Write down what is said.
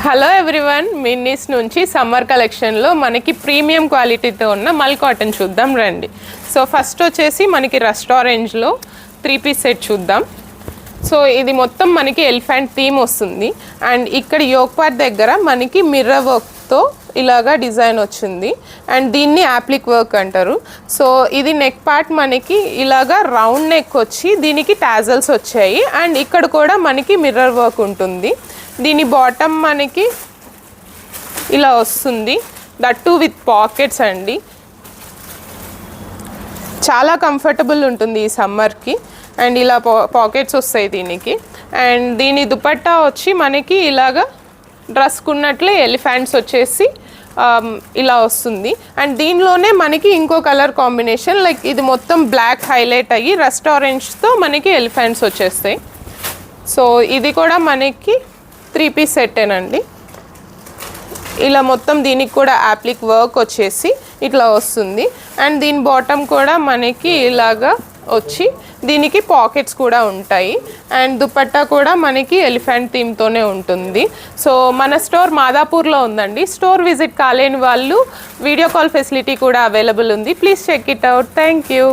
Hello everyone, మిన్నీస్ నుంచి summer కలెక్షన్లో మనకి ప్రీమియం క్వాలిటీతో ఉన్న మల్ కాటన్ చూద్దాం రండి. సో ఫస్ట్ వచ్చేసి మనకి రెస్టారెంట్లో 3-piece సెట్ చూద్దాం. సో ఇది మొత్తం మనకి ఎలిఫెంట్ థీమ్ వస్తుంది అండ్ ఇక్కడ యోక్ పార్ట్ దగ్గర మనకి మిర్రర్ వర్క్తో ఇలాగా డిజైన్ వచ్చింది అండ్ దీన్ని యాప్లిక్ వర్క్ అంటారు. సో ఇది నెక్ పార్ట్ మనకి ఇలాగా రౌండ్ నెక్ వచ్చి దీనికి టాజల్స్ వచ్చాయి అండ్ ఇక్కడ కూడా మనకి మిర్రర్ వర్క్ ఉంటుంది. దీని బాటమ్ మనకి ఇలా వస్తుంది, దట్టు విత్ పాకెట్స్ అండి. చాలా కంఫర్టబుల్ ఉంటుంది ఈ సమ్మర్కి అండ్ ఇలా పాకెట్స్ వస్తాయి దీనికి. అండ్ దీని దుపట్టా వచ్చి మనకి ఇలాగా డ్రెస్కున్నట్లే ఎలిఫెంట్స్ వచ్చేసి ఇలా వస్తుంది అండ్ దీనిలోనే మనకి ఇంకో కలర్ కాంబినేషన్ లైక్ ఇది మొత్తం బ్లాక్ హైలైట్ అయ్యి రెస్టారెంట్స్తో మనకి ఎలిఫెంట్స్ వచ్చేస్తాయి. సో ఇది కూడా మనకి 3-piece సెట్టేనండి. ఇలా మొత్తం దీనికి కూడా యాప్లిక్ వర్క్ వచ్చేసి ఇట్లా వస్తుంది అండ్ దీని బాటమ్ కూడా మనకి ఇలాగా వచ్చి దీనికి పాకెట్స్ కూడా ఉంటాయి అండ్ దుపట్టా కూడా మనకి ఎలిఫెంట్ థీమ్తోనే ఉంటుంది. సో మన స్టోర్ మాదాపూర్లో ఉందండి. స్టోర్ విజిట్ కాలేని వాళ్ళు వీడియో కాల్ ఫెసిలిటీ కూడా అవైలబుల్ ఉంది. Please check it out. Thank you.